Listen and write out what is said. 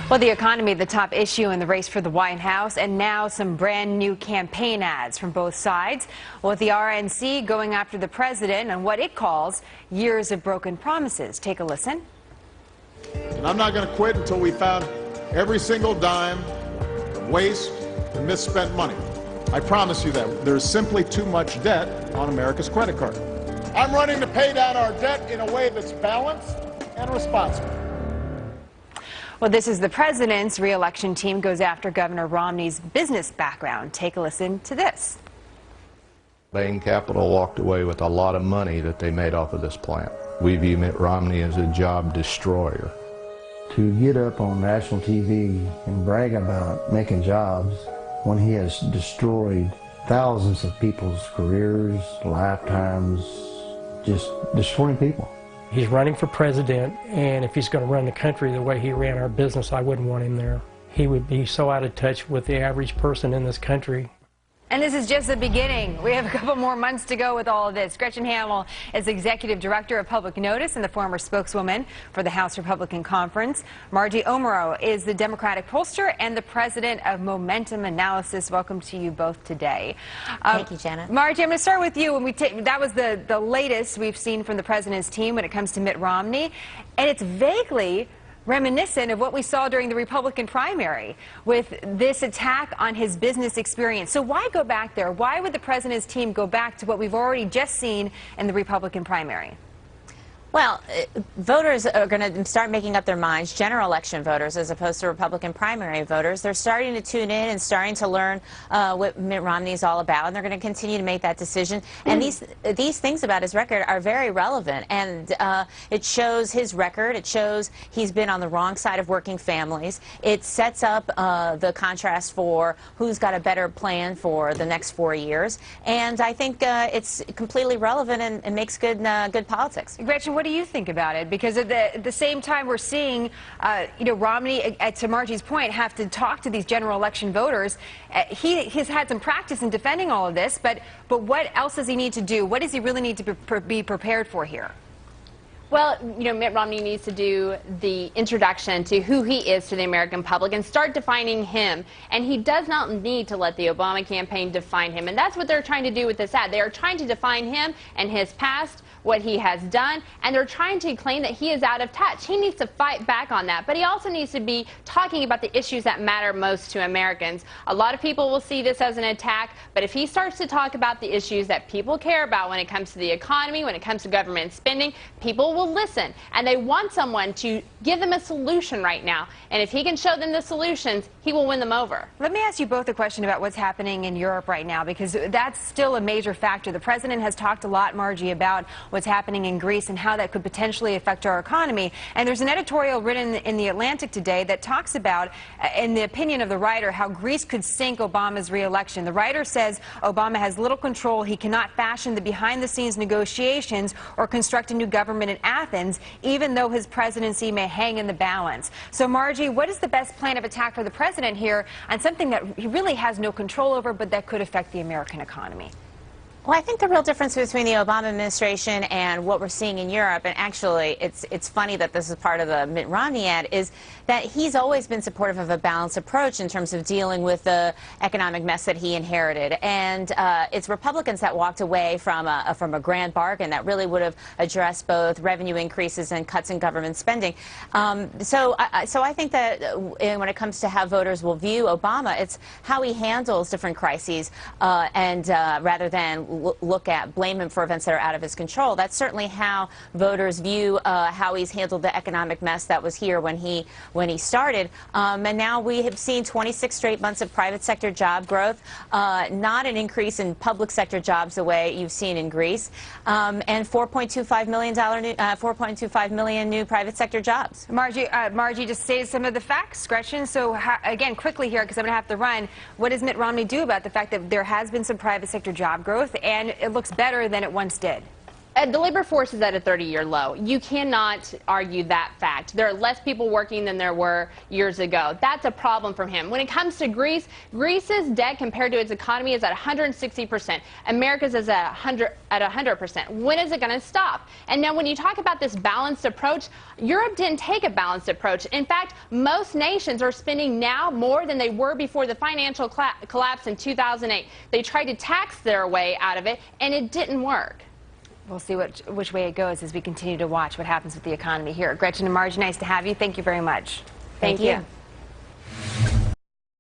Well, the economy, the top issue in the race for the White House, and now some brand new campaign ads from both sides. Well, with the RNC going after the president and what it calls years of broken promises. Take a listen. And I'm not going to quit until we found every single dime of waste and misspent money. I promise you that. There's simply too much debt on America's credit card. I'm running to pay down our debt in a way that's balanced and responsible. Well, this is the president's re-election team goes after Governor Romney's business background. Take a listen to this. Bain Capital walked away with a lot of money that they made off of this plant. We view Mitt Romney as a job destroyer. To get up on national TV and brag about making jobs when he has destroyed thousands of people's careers, lifetimes, just destroying people. He's running for president, and if he's going to run the country the way he ran our business, I wouldn't want him there. He would be so out of touch with the average person in this country. And this is just the beginning. We have a couple more months to go with all of this. Gretchen Hamill is Executive Director of Public Notice and the former spokeswoman for the House Republican Conference. Margie Omero is the Democratic pollster and the president of Momentum Analysis. Welcome to you both today. Thank you, Janet. Margie, I'm going to start with you. That was the latest we've seen from the president's team when it comes to Mitt Romney, and it's vaguely reminiscent of what we saw during the Republican primary with this attack on his business experience. So why go back there? Why would the president's team go back to what we've already just seen in the Republican primary? Well, voters are going to start making up their minds, general election voters as opposed to Republican primary voters. They're starting to tune in and starting to learn what Mitt Romney is all about, and they're going to continue to make that decision. And these things about his record are very relevant, and it shows his record. It shows he's been on the wrong side of working families. It sets up the contrast for who's got a better plan for the next 4 years. And I think it's completely relevant and makes good politics. Gretchen, what do you think about it? Because at the same time we're seeing, Romney, to Margie's point, have to talk to these general election voters. He's had some practice in defending all of this, but what else does he need to do? What does he really need to be prepared for here? Well, Mitt Romney needs to do the introduction to who he is to the American public and start defining him. And he does not need to let the Obama campaign define him. And that's what they're trying to do with this ad. They are trying to define him and his past, what he has done, and they're trying to claim that he is out of touch. He needs to fight back on that. But he also needs to be talking about the issues that matter most to Americans. A lot of people will see this as an attack, but if he starts to talk about the issues that people care about when it comes to the economy, when it comes to government spending, people will listen, and they want someone to give them a solution right now. And if he can show them the solutions, he will win them over. Let me ask you both a question about what's happening in Europe right now, because that's still a major factor. The president has talked a lot, Margie, about what's happening in Greece and how that could potentially affect our economy. And there's an editorial written in The Atlantic today that talks about, in the opinion of the writer, how Greece could sink Obama's re-election. The writer says Obama has little control. He cannot fashion the behind-the-scenes negotiations or construct a new government in Athens, even though his presidency may hang in the balance. So, Margie, what is the best plan of attack for the president here on something that he really has no control over, but that could affect the American economy? Well, I think the real difference between the Obama administration and what we're seeing in Europe, and actually it's funny that this is part of the Mitt Romney ad, is that he's always been supportive of a balanced approach in terms of dealing with the economic mess that he inherited. And it's Republicans that walked away from a grand bargain that really would have addressed both revenue increases and cuts in government spending. So I think that when it comes to how voters will view Obama, it's how he handles different crises, and rather than blame him for events that are out of his control. That's certainly how voters view how he's handled the economic mess that was here when he started. And now we have seen 26 straight months of private sector job growth, not an increase in public sector jobs the way you've seen in Greece, and $4.25 million new private sector jobs. Margie just stated some of the facts, Gretchen. So again, quickly here, because I'm going to have to run, what does Mitt Romney do about the fact that there has been some private sector job growth and it looks better than it once did? The labor force is at a 30-year low. You cannot argue that fact. There are less people working than there were years ago. That's a problem for him. When it comes to Greece, Greece's debt compared to its economy is at 160%. America's is at 100%. When is it going to stop? And now when you talk about this balanced approach, Europe didn't take a balanced approach. In fact, most nations are spending now more than they were before the financial collapse in 2008. They tried to tax their way out of it, and it didn't work. We'll see which way it goes as we continue to watch what happens with the economy here. Gretchen and Margie, nice to have you. Thank you very much. Thank you.